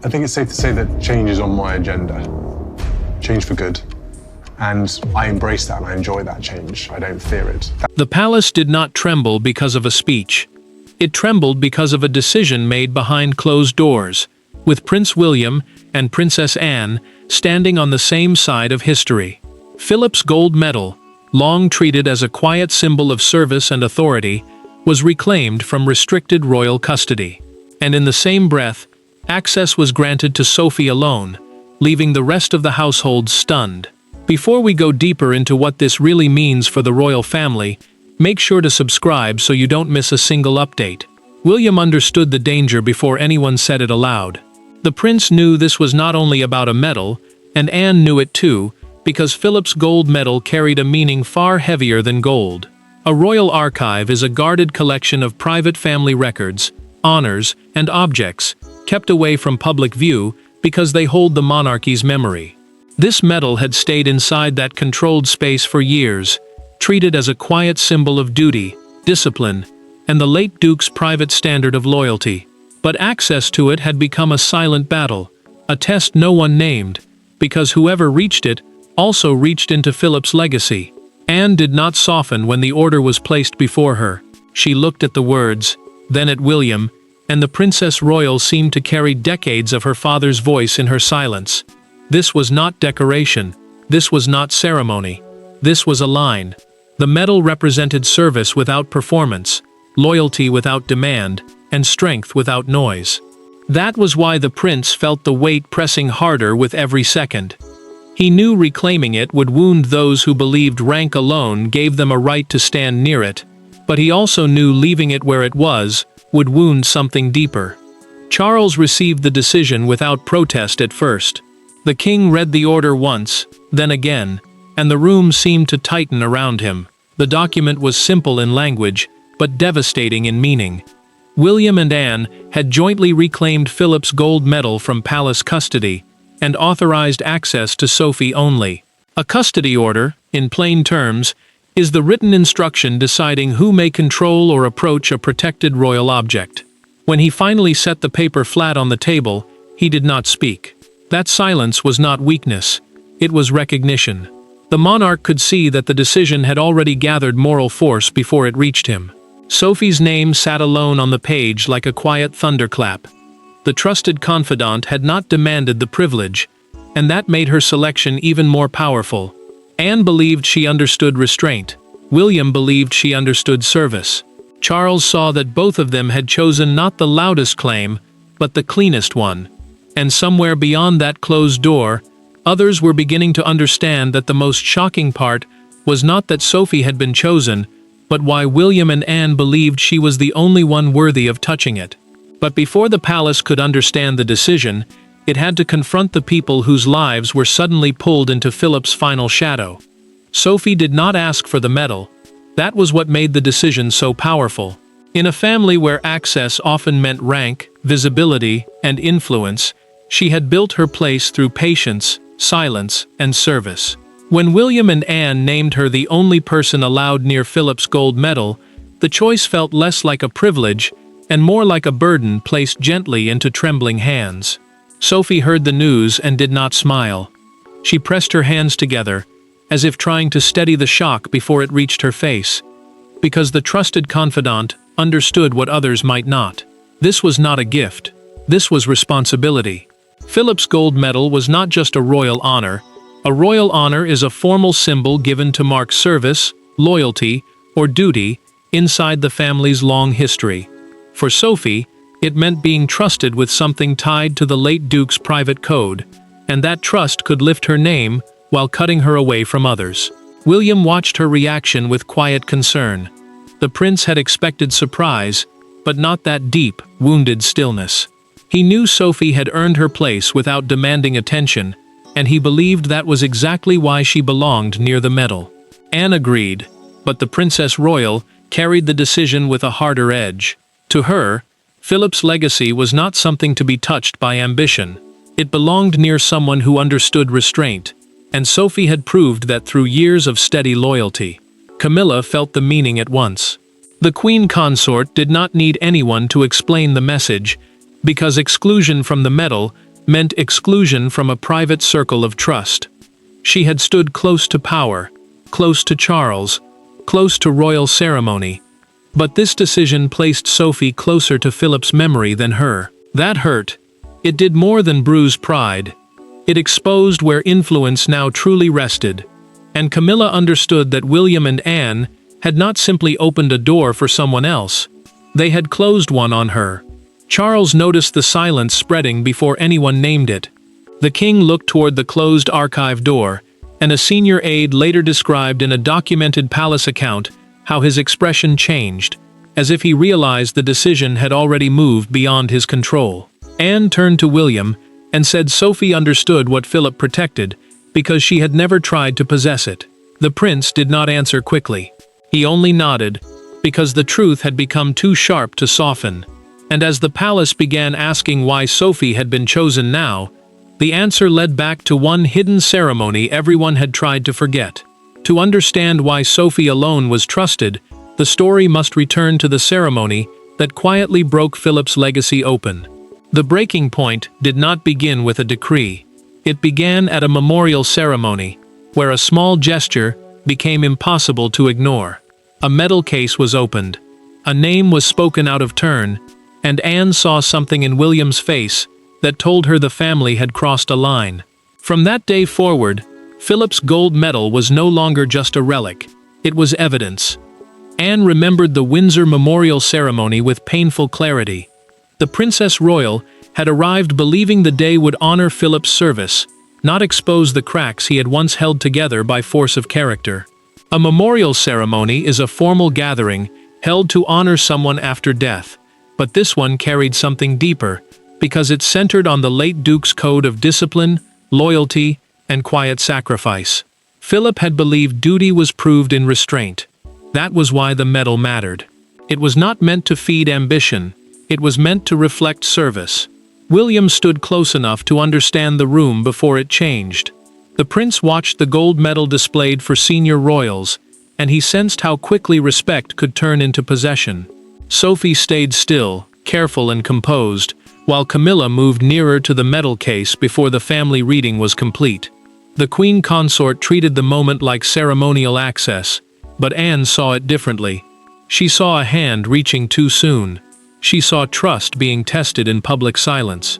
I think it's safe to say that change is on my agenda. Change for good. And I embrace that and I enjoy that change. I don't fear it. The palace did not tremble because of a speech. It trembled because of a decision made behind closed doors, with Prince William and Princess Anne standing on the same side of history. Philip's gold medal, long treated as a quiet symbol of service and authority, was reclaimed from restricted royal custody. And in the same breath, access was granted to Sophie alone, leaving the rest of the household stunned. Before we go deeper into what this really means for the royal family, make sure to subscribe so you don't miss a single update. William understood the danger before anyone said it aloud. The prince knew this was not only about a medal, and Anne knew it too, because Philip's gold medal carried a meaning far heavier than gold. A royal archive is a guarded collection of private family records, honors, and objects, kept away from public view because they hold the monarchy's memory. This medal had stayed inside that controlled space for years, treated as a quiet symbol of duty, discipline, and the late Duke's private standard of loyalty. But access to it had become a silent battle, a test no one named, because whoever reached it also reached into Philip's legacy. Anne did not soften when the order was placed before her. She looked at the words, then at William, and the Princess Royal seemed to carry decades of her father's voice in her silence. This was not decoration. This was not ceremony. This was a line. The medal represented service without performance, loyalty without demand, and strength without noise. That was why the prince felt the weight pressing harder with every second. He knew reclaiming it would wound those who believed rank alone gave them a right to stand near it, but he also knew leaving it where it was would wound something deeper. Charles received the decision without protest at first. The king read the order once, then again, and the room seemed to tighten around him. The document was simple in language, but devastating in meaning. William and Anne had jointly reclaimed Philip's gold medal from palace custody and authorized access to Sophie only. A custody order, in plain terms, is the written instruction deciding who may control or approach a protected royal object. When he finally set the paper flat on the table, he did not speak. That silence was not weakness, it was recognition. The monarch could see that the decision had already gathered moral force before it reached him. Sophie's name sat alone on the page like a quiet thunderclap. The trusted confidant had not demanded the privilege, and that made her selection even more powerful. Anne believed she understood restraint. William believed she understood service. Charles saw that both of them had chosen not the loudest claim, but the cleanest one. And somewhere beyond that closed door, others were beginning to understand that the most shocking part was not that Sophie had been chosen, but why William and Anne believed she was the only one worthy of touching it. But before the palace could understand the decision, it had to confront the people whose lives were suddenly pulled into Philip's final shadow. Sophie did not ask for the medal. That was what made the decision so powerful. In a family where access often meant rank, visibility, and influence, she had built her place through patience, silence, and service. When William and Anne named her the only person allowed near Philip's gold medal, the choice felt less like a privilege and more like a burden placed gently into trembling hands. Sophie heard the news and did not smile. She pressed her hands together, as if trying to steady the shock before it reached her face, because the trusted confidant understood what others might not. This was not a gift. This was responsibility. Philip's gold medal was not just a royal honor. A royal honor is a formal symbol given to mark service, loyalty, or duty inside the family's long history. For Sophie, it meant being trusted with something tied to the late Duke's private code, and that trust could lift her name while cutting her away from others. William watched her reaction with quiet concern. The prince had expected surprise, but not that deep, wounded stillness. He knew Sophie had earned her place without demanding attention, and he believed that was exactly why she belonged near the medal. Anne agreed, but the Princess Royal carried the decision with a harder edge. To her, Philip's legacy was not something to be touched by ambition. It belonged near someone who understood restraint, and Sophie had proved that through years of steady loyalty. Camilla felt the meaning at once. The queen consort did not need anyone to explain the message, because exclusion from the medal meant exclusion from a private circle of trust. She had stood close to power, close to Charles, close to royal ceremony. But this decision placed Sophie closer to Philip's memory than her. That hurt. It did more than bruise pride. It exposed where influence now truly rested. And Camilla understood that William and Anne had not simply opened a door for someone else. They had closed one on her. Charles noticed the silence spreading before anyone named it. The king looked toward the closed archive door, and a senior aide later described in a documented palace account how his expression changed, as if he realized the decision had already moved beyond his control. Anne turned to William and said Sophie understood what Philip protected because she had never tried to possess it. The prince did not answer quickly. He only nodded, because the truth had become too sharp to soften. And as the palace began asking why Sophie had been chosen now, the answer led back to one hidden ceremony everyone had tried to forget. To understand why Sophie alone was trusted, the story must return to the ceremony that quietly broke Philip's legacy open. The breaking point did not begin with a decree. It began at a memorial ceremony, where a small gesture became impossible to ignore. A medal case was opened. A name was spoken out of turn, and Anne saw something in William's face that told her the family had crossed a line. From that day forward, Philip's gold medal was no longer just a relic. It was evidence. Anne remembered the Windsor memorial ceremony with painful clarity. The Princess Royal had arrived believing the day would honor Philip's service, not expose the cracks he had once held together by force of character. A memorial ceremony is a formal gathering held to honor someone after death, but this one carried something deeper, because it centered on the late Duke's code of discipline, loyalty, and quiet sacrifice. Philip had believed duty was proved in restraint. That was why the medal mattered. It was not meant to feed ambition. It was meant to reflect service. William stood close enough to understand the room before it changed. The prince watched the gold medal displayed for senior royals, and he sensed how quickly respect could turn into possession. Sophie stayed still, careful and composed, while Camilla moved nearer to the medal case before the family reading was complete. The queen consort treated the moment like ceremonial access, but Anne saw it differently. She saw a hand reaching too soon. She saw trust being tested in public silence.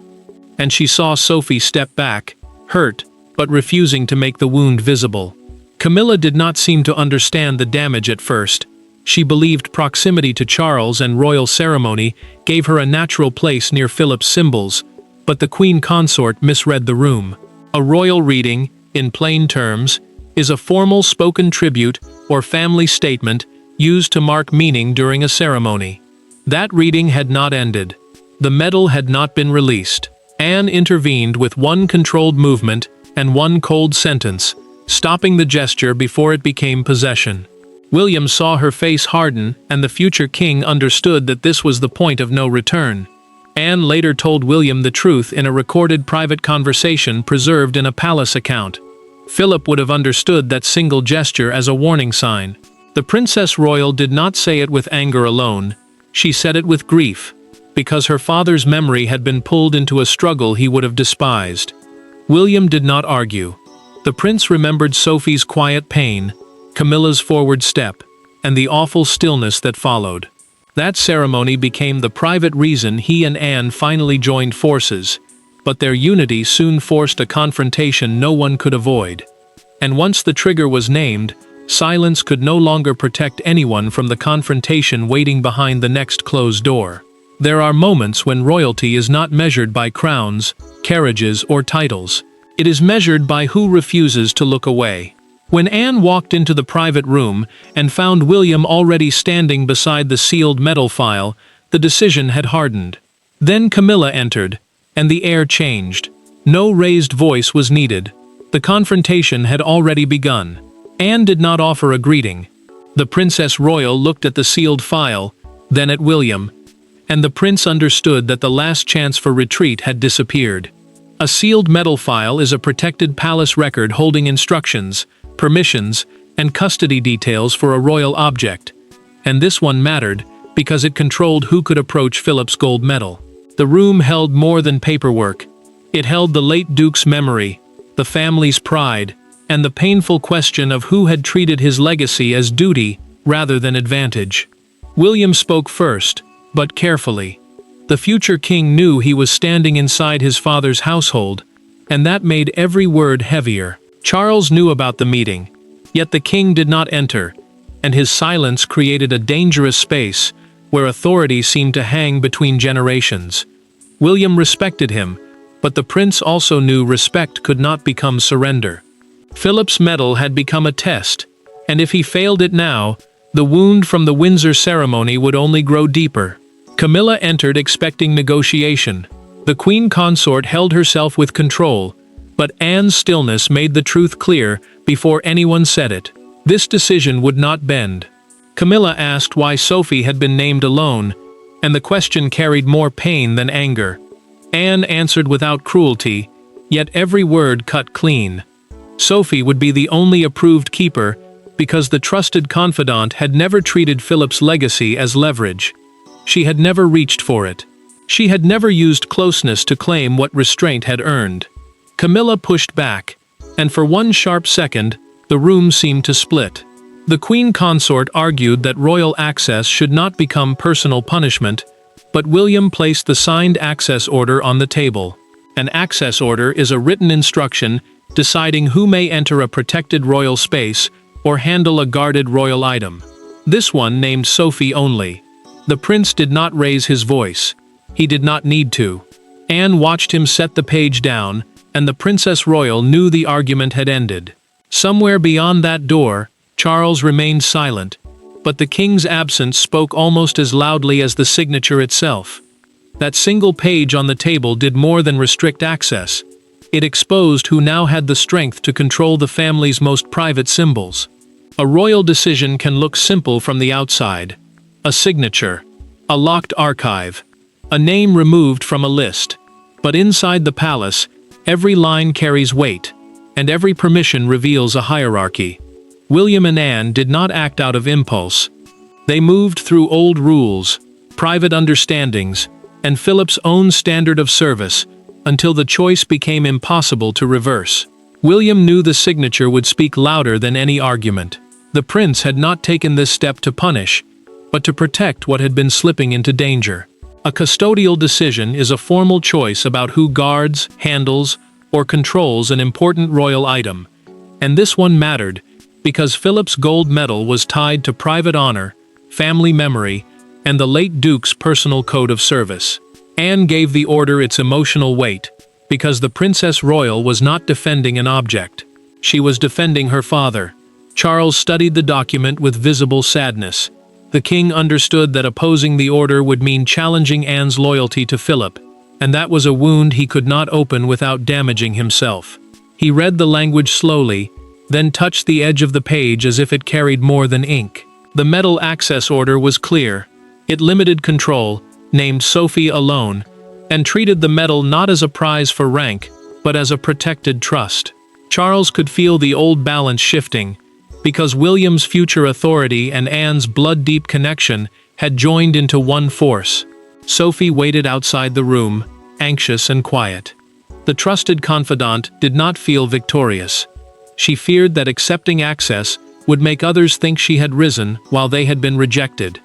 And she saw Sophie step back, hurt, but refusing to make the wound visible. Camilla did not seem to understand the damage at first. She believed proximity to Charles and royal ceremony gave her a natural place near Philip's symbols, but the queen consort misread the room. A royal reading, in plain terms, is a formal spoken tribute or family statement used to mark meaning during a ceremony. That reading had not ended. The medal had not been released. Anne intervened with one controlled movement and one cold sentence, stopping the gesture before it became possession. William saw her face harden, and the future king understood that this was the point of no return. Anne later told William the truth in a recorded private conversation preserved in a palace account. Philip would have understood that single gesture as a warning sign. The Princess Royal did not say it with anger alone. She said it with grief, because her father's memory had been pulled into a struggle he would have despised. William did not argue. The prince remembered Sophie's quiet pain, Camilla's forward step, and the awful stillness that followed. That ceremony became the private reason he and Anne finally joined forces, but their unity soon forced a confrontation no one could avoid. And once the trigger was named, silence could no longer protect anyone from the confrontation waiting behind the next closed door. There are moments when royalty is not measured by crowns, carriages, or titles. It is measured by who refuses to look away. When Anne walked into the private room and found William already standing beside the sealed medal file, the decision had hardened. Then Camilla entered, and the air changed. No raised voice was needed. The confrontation had already begun. Anne did not offer a greeting. The Princess Royal looked at the sealed file, then at William, and the prince understood that the last chance for retreat had disappeared. A sealed medal file is a protected palace record holding instructions, permissions, and custody details for a royal object. And this one mattered because it controlled who could approach Philip's gold medal. The room held more than paperwork. It held the late Duke's memory, the family's pride, and the painful question of who had treated his legacy as duty rather than advantage. William spoke first, but carefully. The future king knew he was standing inside his father's household, and that made every word heavier. Charles knew about the meeting, yet the king did not enter, and his silence created a dangerous space where authority seemed to hang between generations. William respected him, but the prince also knew respect could not become surrender. Philip's medal had become a test, and if he failed it now, the wound from the Windsor ceremony would only grow deeper. Camilla entered expecting negotiation. The queen consort held herself with control, but Anne's stillness made the truth clear before anyone said it. This decision would not bend. Camilla asked why Sophie had been named alone, and the question carried more pain than anger. Anne answered without cruelty, yet every word cut clean. Sophie would be the only approved keeper because the trusted confidant had never treated Philip's legacy as leverage. She had never reached for it. She had never used closeness to claim what restraint had earned. Camilla pushed back, and for one sharp second, the room seemed to split. The queen consort argued that royal access should not become personal punishment, but William placed the signed access order on the table. An access order is a written instruction deciding who may enter a protected royal space or handle a guarded royal item. This one named Sophie only. The prince did not raise his voice. He did not need to. Anne watched him set the page down, and the Princess Royal knew the argument had ended. Somewhere beyond that door, Charles remained silent, but the king's absence spoke almost as loudly as the signature itself. That single page on the table did more than restrict access. It exposed who now had the strength to control the family's most private symbols. A royal decision can look simple from the outside. A signature, a locked archive, a name removed from a list. But inside the palace, every line carries weight, and every permission reveals a hierarchy. William and Anne did not act out of impulse. They moved through old rules, private understandings, and Philip's own standard of service, until the choice became impossible to reverse. William knew the signature would speak louder than any argument. The prince had not taken this step to punish, but to protect what had been slipping into danger. A custodial decision is a formal choice about who guards, handles, or controls an important royal item, and this one mattered because Philip's gold medal was tied to private honor, family memory, and the late Duke's personal code of service. Anne gave the order its emotional weight, because the Princess Royal was not defending an object. She was defending her father. Charles studied the document with visible sadness. The king understood that opposing the order would mean challenging Anne's loyalty to Philip, and that was a wound he could not open without damaging himself. He read the language slowly, then touched the edge of the page as if it carried more than ink. The medal access order was clear. It limited control, named Sophie alone, and treated the medal not as a prize for rank, but as a protected trust. Charles could feel the old balance shifting, because William's future authority and Anne's blood-deep connection had joined into one force. Sophie waited outside the room, anxious and quiet. The trusted confidant did not feel victorious. She feared that accepting access would make others think she had risen while they had been rejected,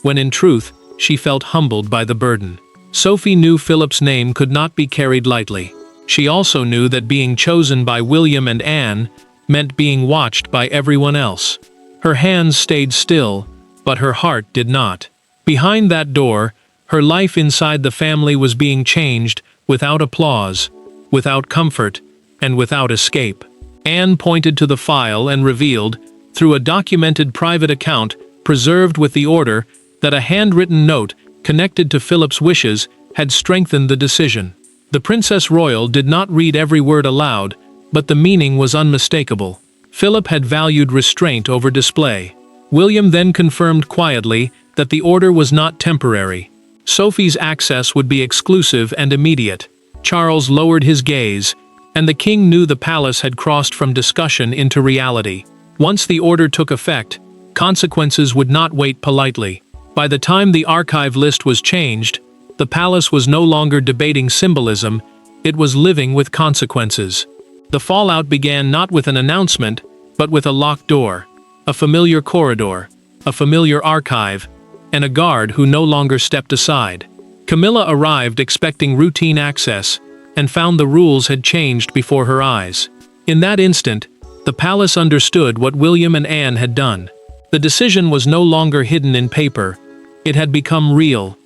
when in truth, she felt humbled by the burden. Sophie knew Philip's name could not be carried lightly. She also knew that being chosen by William and Anne meant being watched by everyone else. Her hands stayed still, but her heart did not. Behind that door, her life inside the family was being changed without applause, without comfort, and without escape. Anne pointed to the file and revealed, through a documented private account preserved with the order, that a handwritten note connected to Philip's wishes had strengthened the decision. The Princess Royal did not read every word aloud, but the meaning was unmistakable. Philip had valued restraint over display. William then confirmed quietly that the order was not temporary. Sophie's access would be exclusive and immediate. Charles lowered his gaze, and the king knew the palace had crossed from discussion into reality. Once the order took effect, consequences would not wait politely. By the time the archive list was changed, the palace was no longer debating symbolism, It was living with consequences. The fallout began not with an announcement, but with a locked door, a familiar corridor, a familiar archive, and a guard who no longer stepped aside. Camilla arrived expecting routine access, and found the rules had changed before her eyes. In that instant, the palace understood what William and Anne had done. The decision was no longer hidden in paper. It had become real.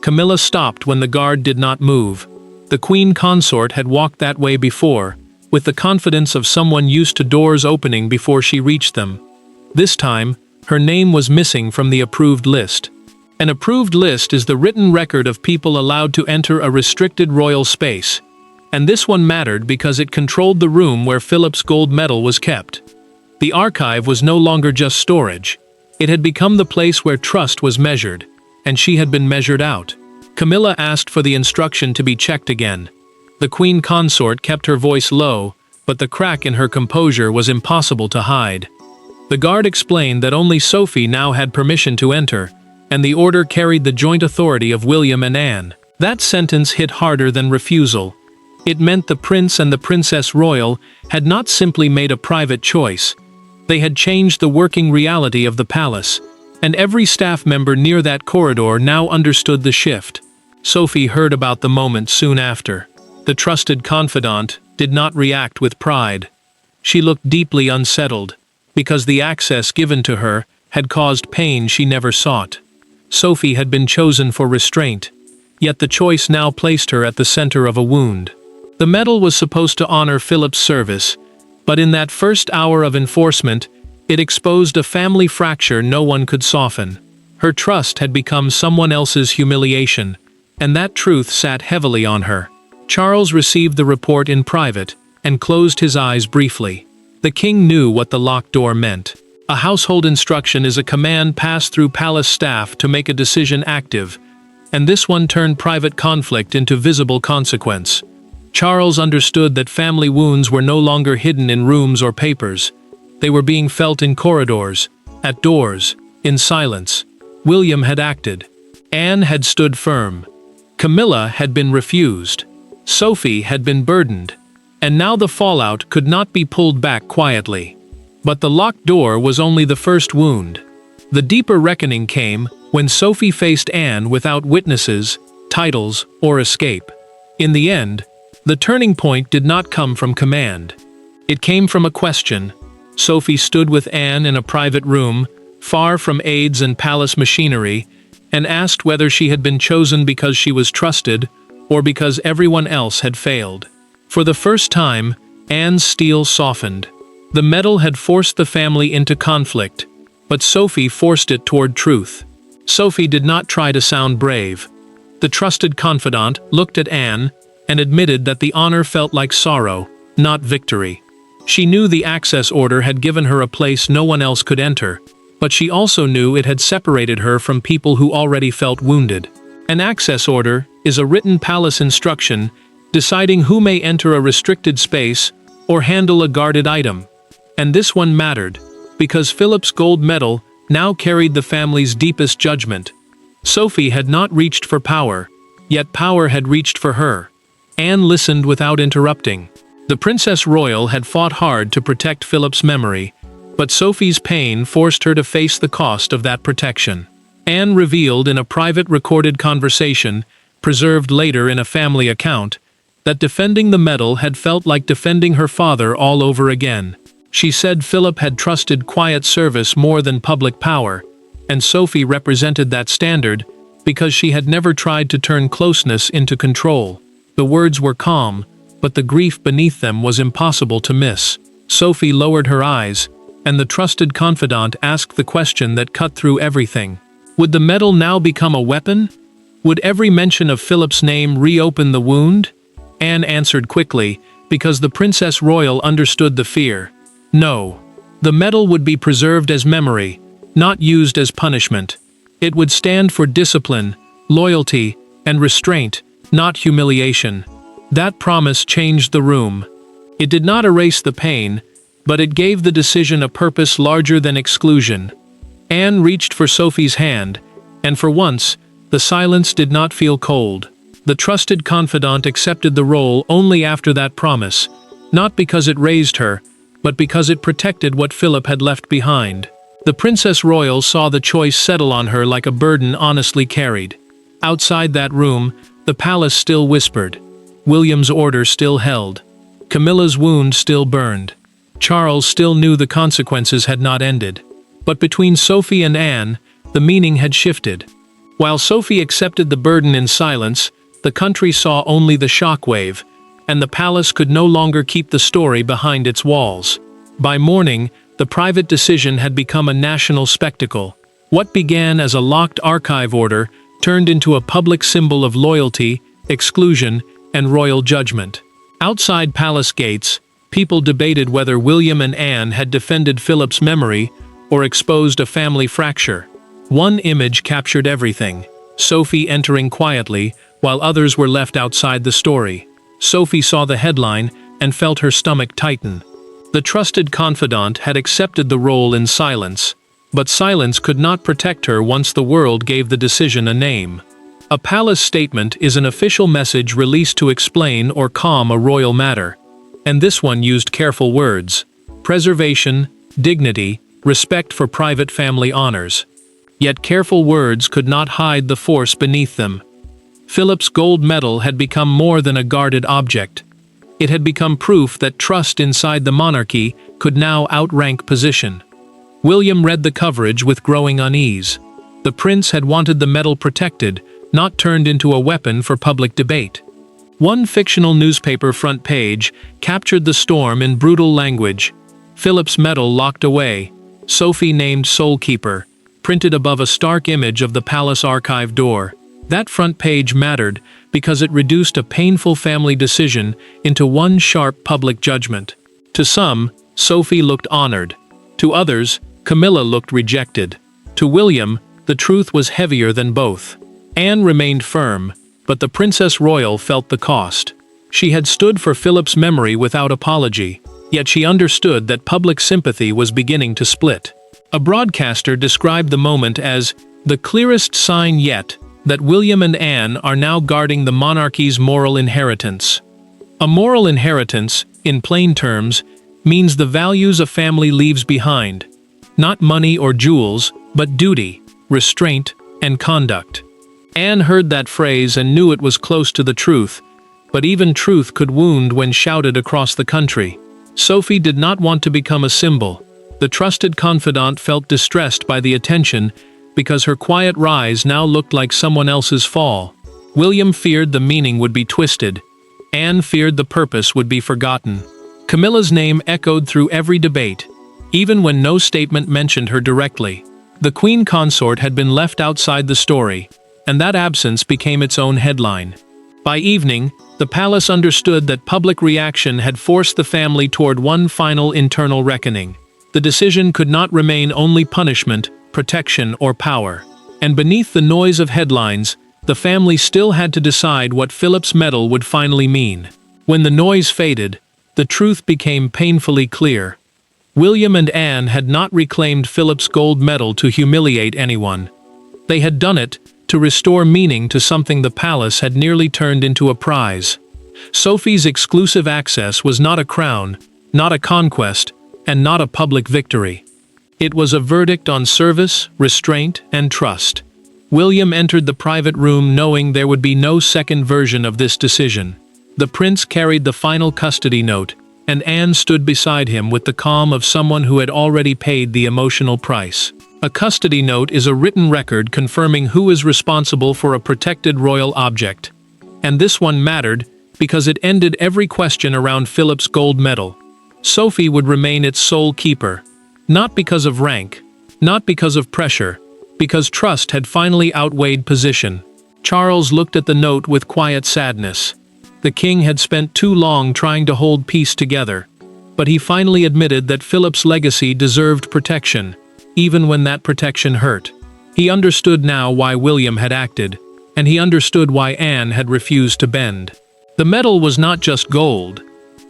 Camilla stopped when the guard did not move. The queen consort had walked that way before, with the confidence of someone used to doors opening before she reached them. This time, her name was missing from the approved list. An approved list is the written record of people allowed to enter a restricted royal space. And this one mattered because it controlled the room where Philip's gold medal was kept. The archive was no longer just storage. It had become the place where trust was measured, and she had been measured out. Camilla asked for the instruction to be checked again. The queen consort kept her voice low, but the crack in her composure was impossible to hide. The guard explained that only Sophie now had permission to enter, and the order carried the joint authority of William and Anne. That sentence hit harder than refusal. It meant the prince and the princess royal had not simply made a private choice. They had changed the working reality of the palace, and every staff member near that corridor now understood the shift. Sophie heard about the moment soon after. The trusted confidant did not react with pride. She looked deeply unsettled, because the access given to her had caused pain she never sought. Sophie had been chosen for restraint, yet the choice now placed her at the center of a wound. The medal was supposed to honor Philip's service, but in that first hour of enforcement, it exposed a family fracture no one could soften. Her trust had become someone else's humiliation, and that truth sat heavily on her. Charles received the report in private and closed his eyes briefly. The king knew what the locked door meant. A household instruction is a command passed through palace staff to make a decision active, and this one turned private conflict into visible consequence. Charles understood that family wounds were no longer hidden in rooms or papers. They were being felt in corridors, at doors, in silence. William had acted. Anne had stood firm. Camilla had been refused. Sophie had been burdened. And now the fallout could not be pulled back quietly. But the locked door was only the first wound. The deeper reckoning came when Sophie faced Anne without witnesses, titles, or escape. In the end, the turning point did not come from command. It came from a question. Sophie stood with Anne in a private room, far from aides and palace machinery, and asked whether she had been chosen because she was trusted, or because everyone else had failed. For the first time, Anne's steel softened. The medal had forced the family into conflict, but Sophie forced it toward truth. Sophie did not try to sound brave. The trusted confidant looked at Anne and admitted that the honor felt like sorrow, not victory. She knew the access order had given her a place no one else could enter, but she also knew it had separated her from people who already felt wounded. An access order is a written palace instruction deciding who may enter a restricted space or handle a guarded item. And this one mattered, because Philip's gold medal now carried the family's deepest judgment. Sophie had not reached for power, yet power had reached for her. Anne listened without interrupting. The Princess Royal had fought hard to protect Philip's memory, but Sophie's pain forced her to face the cost of that protection. Anne revealed in a private recorded conversation, preserved later in a family account, that defending the medal had felt like defending her father all over again. She said Philip had trusted quiet service more than public power, and Sophie represented that standard because she had never tried to turn closeness into control. The words were calm, but the grief beneath them was impossible to miss. Sophie lowered her eyes, and the trusted confidant asked the question that cut through everything. Would the medal now become a weapon? Would every mention of Philip's name reopen the wound? Anne answered quickly, because the Princess Royal understood the fear. No. The medal would be preserved as memory, not used as punishment. It would stand for discipline, loyalty, and restraint, not humiliation. That promise changed the room. It did not erase the pain, but it gave the decision a purpose larger than exclusion. Anne reached for Sophie's hand, and for once, the silence did not feel cold. The trusted confidant accepted the role only after that promise, not because it raised her, but because it protected what Philip had left behind. The Princess Royal saw the choice settle on her like a burden honestly carried. Outside that room, the palace still whispered. William's order still held. Camilla's wound still burned. Charles still knew the consequences had not ended. But between Sophie and Anne, the meaning had shifted. While Sophie accepted the burden in silence, the country saw only the shockwave, and the palace could no longer keep the story behind its walls. By morning, the private decision had become a national spectacle. What began as a locked archive order turned into a public symbol of loyalty, exclusion, and royal judgment. Outside palace gates, people debated whether William and Anne had defended Philip's memory or exposed a family fracture. One image captured everything: Sophie entering quietly, while others were left outside the story. Sophie saw the headline and felt her stomach tighten. The trusted confidant had accepted the role in silence, but silence could not protect her once the world gave the decision a name. A palace statement is an official message released to explain or calm a royal matter, and this one used careful words: preservation, dignity, respect for private family honors. Yet careful words could not hide the force beneath them. Philip's gold medal had become more than a guarded object. It had become proof that trust inside the monarchy could now outrank position. William read the coverage with growing unease. The prince had wanted the medal protected, not turned into a weapon for public debate. One fictional newspaper front page captured the storm in brutal language. Philip's medal locked away, Sophie named sole keeper, printed above a stark image of the palace archive door. That front page mattered because it reduced a painful family decision into one sharp public judgment. To some, Sophie looked honored. To others, Camilla looked rejected. To William, the truth was heavier than both. Anne remained firm, but the Princess Royal felt the cost. She had stood for Philip's memory without apology, yet she understood that public sympathy was beginning to split. A broadcaster described the moment as the clearest sign yet that William and Anne are now guarding the monarchy's moral inheritance. A moral inheritance, in plain terms, means the values a family leaves behind. Not money or jewels, but duty, restraint, and conduct. Anne heard that phrase and knew it was close to the truth, but even truth could wound when shouted across the country. Sophie did not want to become a symbol. The trusted confidant felt distressed by the attention because her quiet rise now looked like someone else's fall. William feared the meaning would be twisted. Anne feared the purpose would be forgotten. Camilla's name echoed through every debate, even when no statement mentioned her directly. The queen consort had been left outside the story, and that absence became its own headline. By evening, the palace understood that public reaction had forced the family toward one final internal reckoning. The decision could not remain only punishment, protection, or power. And beneath the noise of headlines, the family still had to decide what Philip's medal would finally mean. When the noise faded, the truth became painfully clear. William and Anne had not reclaimed Philip's gold medal to humiliate anyone. They had done it to restore meaning to something the palace had nearly turned into a prize. Sophie's exclusive access was not a crown, not a conquest, and not a public victory. It was a verdict on service, restraint, and trust. William entered the private room knowing there would be no second version of this decision. The prince carried the final custody note, and Anne stood beside him with the calm of someone who had already paid the emotional price. A custody note is a written record confirming who is responsible for a protected royal object. And this one mattered because it ended every question around Philip's gold medal. Sophie would remain its sole keeper. Not because of rank, not because of pressure, because trust had finally outweighed position. Charles looked at the note with quiet sadness. The king had spent too long trying to hold peace together, but he finally admitted that Philip's legacy deserved protection, even when that protection hurt. He understood now why William had acted, and he understood why Anne had refused to bend. The medal was not just gold.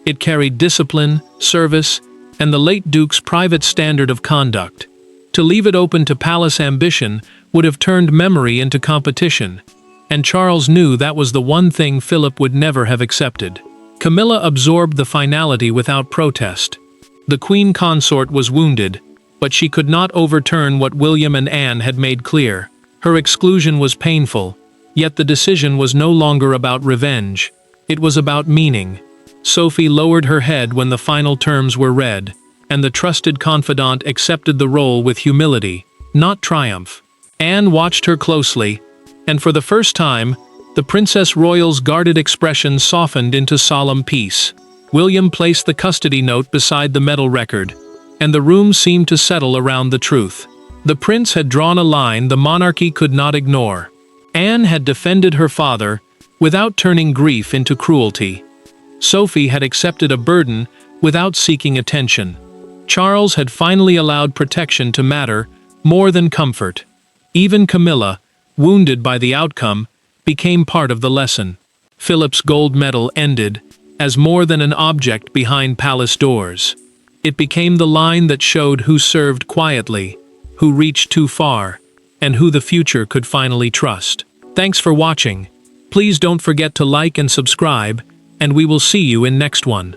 It carried discipline, service, and the late Duke's private standard of conduct. To leave it open to palace ambition would have turned memory into competition. and Charles knew that was the one thing Philip would never have accepted. Camilla absorbed the finality without protest. The queen consort was wounded, but she could not overturn what William and Anne had made clear. Her exclusion was painful, yet the decision was no longer about revenge. It was about meaning. Sophie lowered her head when the final terms were read, and the trusted confidant accepted the role with humility, not triumph. Anne watched her closely, and for the first time, the Princess Royal's guarded expression softened into solemn peace. William placed the custody note beside the medal record, and the room seemed to settle around the truth. The prince had drawn a line the monarchy could not ignore. Anne had defended her father without turning grief into cruelty. Sophie had accepted a burden without seeking attention. Charles had finally allowed protection to matter more than comfort. Even Camilla, wounded by the outcome, became part of the lesson. Philip's gold medal ended as more than an object behind palace doors. It became the line that showed who served quietly, who reached too far, and who the future could finally trust. Thanks for watching. Please don't forget to like and subscribe, and we will see you in next one.